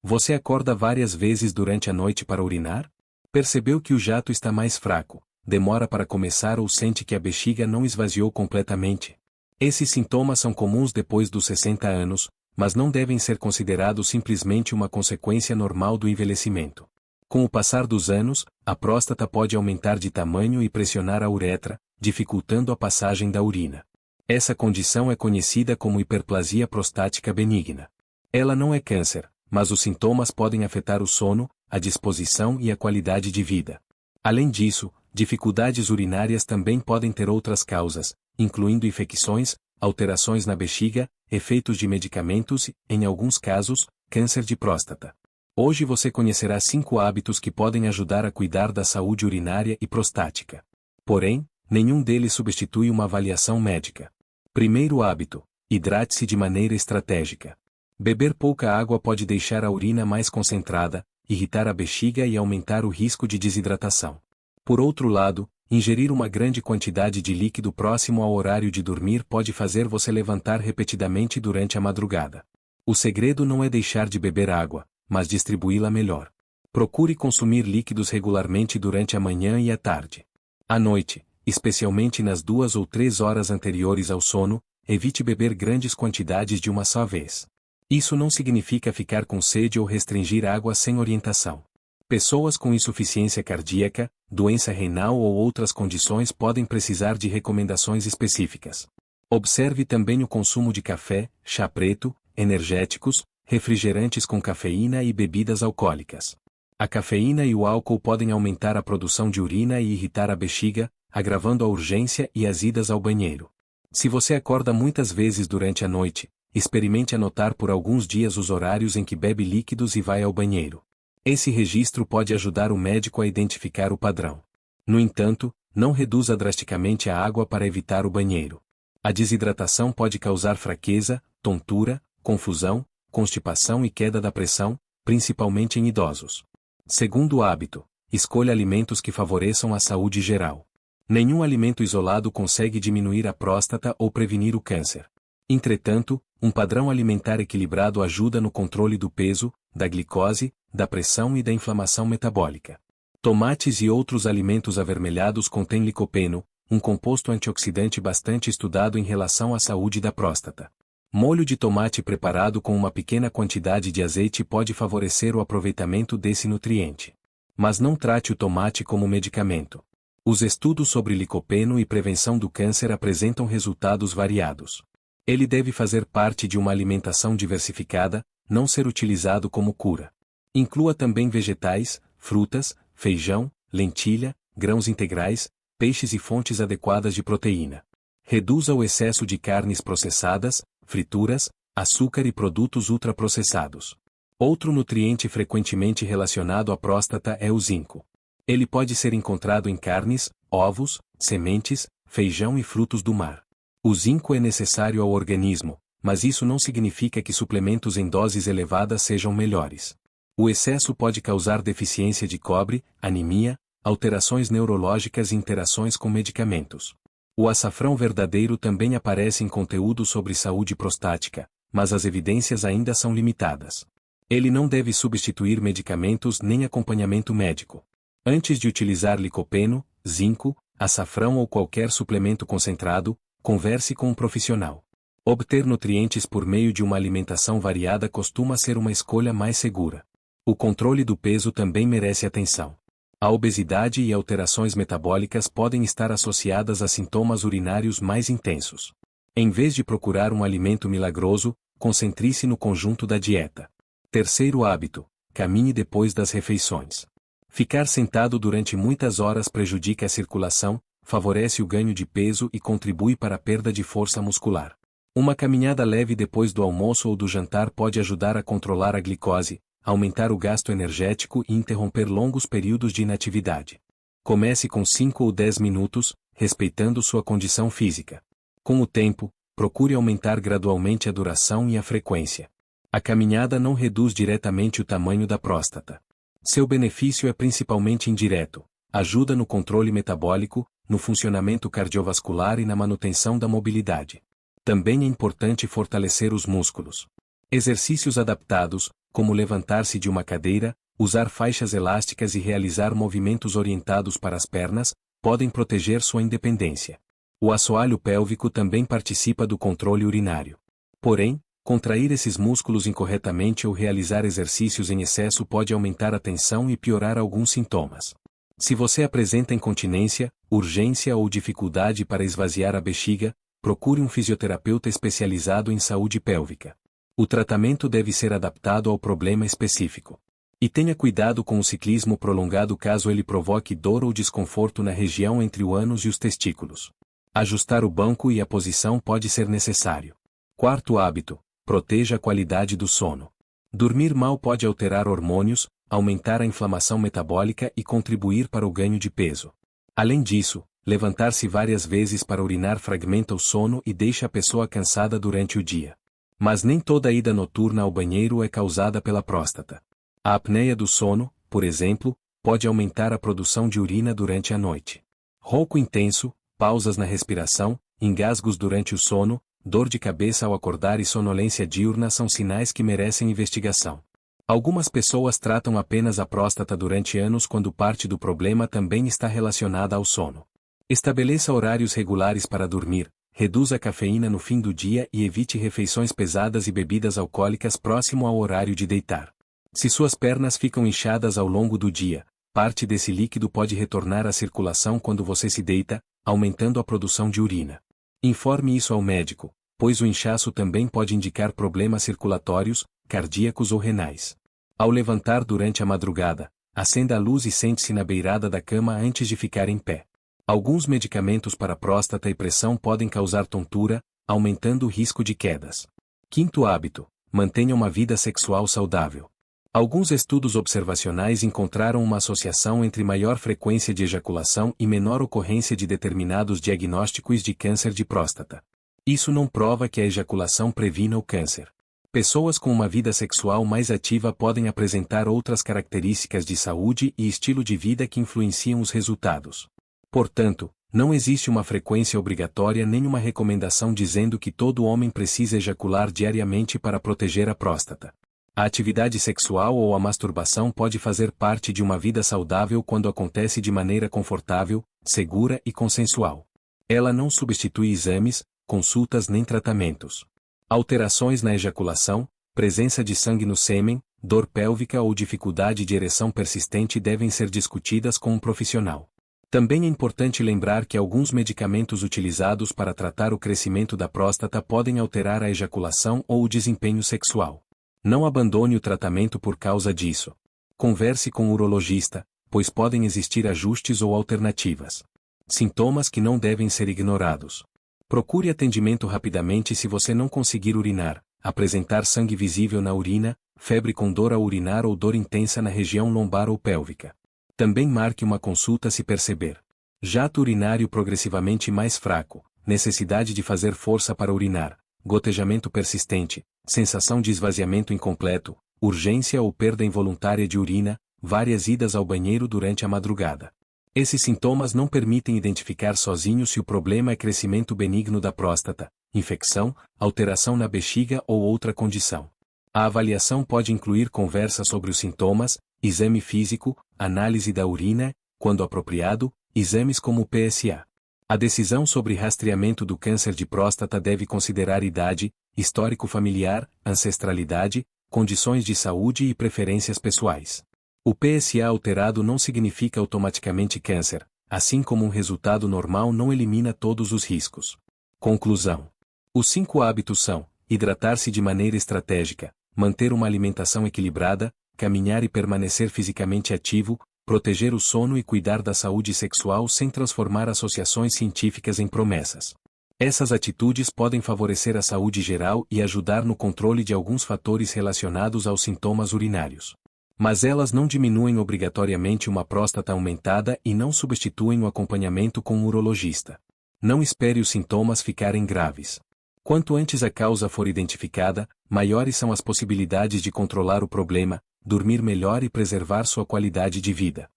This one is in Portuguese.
Você acorda várias vezes durante a noite para urinar? Percebeu que o jato está mais fraco, demora para começar ou sente que a bexiga não esvaziou completamente? Esses sintomas são comuns depois dos 60 anos, mas não devem ser considerados simplesmente uma consequência normal do envelhecimento. Com o passar dos anos, a próstata pode aumentar de tamanho e pressionar a uretra, dificultando a passagem da urina. Essa condição é conhecida como hiperplasia prostática benigna. Ela não é câncer, mas os sintomas podem afetar o sono, a disposição e a qualidade de vida. Além disso, dificuldades urinárias também podem ter outras causas, incluindo infecções, alterações na bexiga, efeitos de medicamentos e, em alguns casos, câncer de próstata. Hoje você conhecerá 5 hábitos que podem ajudar a cuidar da saúde urinária e prostática. Porém, nenhum deles substitui uma avaliação médica. Primeiro hábito: hidrate-se de maneira estratégica. Beber pouca água pode deixar a urina mais concentrada, irritar a bexiga e aumentar o risco de desidratação. Por outro lado, ingerir uma grande quantidade de líquido próximo ao horário de dormir pode fazer você levantar repetidamente durante a madrugada. O segredo não é deixar de beber água, mas distribuí-la melhor. Procure consumir líquidos regularmente durante a manhã e a tarde. À noite, especialmente nas 2 ou 3 horas anteriores ao sono, evite beber grandes quantidades de uma só vez. Isso não significa ficar com sede ou restringir água sem orientação. Pessoas com insuficiência cardíaca, doença renal ou outras condições podem precisar de recomendações específicas. Observe também o consumo de café, chá preto, energéticos, refrigerantes com cafeína e bebidas alcoólicas. A cafeína e o álcool podem aumentar a produção de urina e irritar a bexiga, agravando a urgência e as idas ao banheiro. Se você acorda muitas vezes durante a noite, experimente anotar por alguns dias os horários em que bebe líquidos e vai ao banheiro. Esse registro pode ajudar o médico a identificar o padrão. No entanto, não reduza drasticamente a água para evitar o banheiro. A desidratação pode causar fraqueza, tontura, confusão, constipação e queda da pressão, principalmente em idosos. Segundo hábito: escolha alimentos que favoreçam a saúde geral. Nenhum alimento isolado consegue diminuir a próstata ou prevenir o câncer. Entretanto, um padrão alimentar equilibrado ajuda no controle do peso, da glicose, da pressão e da inflamação metabólica. Tomates e outros alimentos avermelhados contêm licopeno, um composto antioxidante bastante estudado em relação à saúde da próstata. Molho de tomate preparado com uma pequena quantidade de azeite pode favorecer o aproveitamento desse nutriente. Mas não trate o tomate como medicamento. Os estudos sobre licopeno e prevenção do câncer apresentam resultados variados. Ele deve fazer parte de uma alimentação diversificada, não ser utilizado como cura. Inclua também vegetais, frutas, feijão, lentilha, grãos integrais, peixes e fontes adequadas de proteína. Reduza o excesso de carnes processadas, frituras, açúcar e produtos ultraprocessados. Outro nutriente frequentemente relacionado à próstata é o zinco. Ele pode ser encontrado em carnes, ovos, sementes, feijão e frutos do mar. O zinco é necessário ao organismo, mas isso não significa que suplementos em doses elevadas sejam melhores. O excesso pode causar deficiência de cobre, anemia, alterações neurológicas e interações com medicamentos. O açafrão verdadeiro também aparece em conteúdo sobre saúde prostática, mas as evidências ainda são limitadas. Ele não deve substituir medicamentos nem acompanhamento médico. Antes de utilizar licopeno, zinco, açafrão ou qualquer suplemento concentrado, converse com um profissional. Obter nutrientes por meio de uma alimentação variada costuma ser uma escolha mais segura. O controle do peso também merece atenção. A obesidade e alterações metabólicas podem estar associadas a sintomas urinários mais intensos. Em vez de procurar um alimento milagroso, concentre-se no conjunto da dieta. Terceiro hábito: caminhe depois das refeições. Ficar sentado durante muitas horas prejudica a circulação, favorece o ganho de peso e contribui para a perda de força muscular. Uma caminhada leve depois do almoço ou do jantar pode ajudar a controlar a glicose, aumentar o gasto energético e interromper longos períodos de inatividade. Comece com 5 ou 10 minutos, respeitando sua condição física. Com o tempo, procure aumentar gradualmente a duração e a frequência. A caminhada não reduz diretamente o tamanho da próstata. Seu benefício é principalmente indireto: ajuda no controle metabólico, no funcionamento cardiovascular e na manutenção da mobilidade. Também é importante fortalecer os músculos. Exercícios adaptados, como levantar-se de uma cadeira, usar faixas elásticas e realizar movimentos orientados para as pernas, podem proteger sua independência. O assoalho pélvico também participa do controle urinário. Porém, contrair esses músculos incorretamente ou realizar exercícios em excesso pode aumentar a tensão e piorar alguns sintomas. Se você apresenta incontinência, urgência ou dificuldade para esvaziar a bexiga, procure um fisioterapeuta especializado em saúde pélvica. O tratamento deve ser adaptado ao problema específico. E tenha cuidado com o ciclismo prolongado caso ele provoque dor ou desconforto na região entre o ânus e os testículos. Ajustar o banco e a posição pode ser necessário. Quarto hábito: proteja a qualidade do sono. Dormir mal pode alterar hormônios, aumentar a inflamação metabólica e contribuir para o ganho de peso. Além disso, levantar-se várias vezes para urinar fragmenta o sono e deixa a pessoa cansada durante o dia. Mas nem toda ida noturna ao banheiro é causada pela próstata. A apneia do sono, por exemplo, pode aumentar a produção de urina durante a noite. Ronco intenso, pausas na respiração, engasgos durante o sono, dor de cabeça ao acordar e sonolência diurna são sinais que merecem investigação. Algumas pessoas tratam apenas a próstata durante anos quando parte do problema também está relacionada ao sono. Estabeleça horários regulares para dormir, reduza a cafeína no fim do dia e evite refeições pesadas e bebidas alcoólicas próximo ao horário de deitar. Se suas pernas ficam inchadas ao longo do dia, parte desse líquido pode retornar à circulação quando você se deita, aumentando a produção de urina. Informe isso ao médico, pois o inchaço também pode indicar problemas circulatórios, cardíacos ou renais. Ao levantar durante a madrugada, acenda a luz e sente-se na beirada da cama antes de ficar em pé. Alguns medicamentos para próstata e pressão podem causar tontura, aumentando o risco de quedas. Quinto hábito: mantenha uma vida sexual saudável. Alguns estudos observacionais encontraram uma associação entre maior frequência de ejaculação e menor ocorrência de determinados diagnósticos de câncer de próstata. Isso não prova que a ejaculação previna o câncer. Pessoas com uma vida sexual mais ativa podem apresentar outras características de saúde e estilo de vida que influenciam os resultados. Portanto, não existe uma frequência obrigatória nem uma recomendação dizendo que todo homem precisa ejacular diariamente para proteger a próstata. A atividade sexual ou a masturbação pode fazer parte de uma vida saudável quando acontece de maneira confortável, segura e consensual. Ela não substitui exames, consultas nem tratamentos. Alterações na ejaculação, presença de sangue no sêmen, dor pélvica ou dificuldade de ereção persistente devem ser discutidas com um profissional. Também é importante lembrar que alguns medicamentos utilizados para tratar o crescimento da próstata podem alterar a ejaculação ou o desempenho sexual. Não abandone o tratamento por causa disso. Converse com o urologista, pois podem existir ajustes ou alternativas. Sintomas que não devem ser ignorados. Procure atendimento rapidamente se você não conseguir urinar, apresentar sangue visível na urina, febre com dor ao urinar ou dor intensa na região lombar ou pélvica. Também marque uma consulta se perceber jato urinário progressivamente mais fraco, necessidade de fazer força para urinar, gotejamento persistente, sensação de esvaziamento incompleto, urgência ou perda involuntária de urina, várias idas ao banheiro durante a madrugada. Esses sintomas não permitem identificar sozinhos se o problema é crescimento benigno da próstata, infecção, alteração na bexiga ou outra condição. A avaliação pode incluir conversa sobre os sintomas, exame físico, análise da urina, quando apropriado, exames como o PSA. A decisão sobre rastreamento do câncer de próstata deve considerar idade, histórico familiar, ancestralidade, condições de saúde e preferências pessoais. O PSA alterado não significa automaticamente câncer, assim como um resultado normal não elimina todos os riscos. Conclusão: os 5 hábitos são: hidratar-se de maneira estratégica, manter uma alimentação equilibrada, caminhar e permanecer fisicamente ativo, proteger o sono e cuidar da saúde sexual sem transformar associações científicas em promessas. Essas atitudes podem favorecer a saúde geral e ajudar no controle de alguns fatores relacionados aos sintomas urinários. Mas elas não diminuem obrigatoriamente uma próstata aumentada e não substituem o acompanhamento com um urologista. Não espere os sintomas ficarem graves. Quanto antes a causa for identificada, maiores são as possibilidades de controlar o problema, dormir melhor e preservar sua qualidade de vida.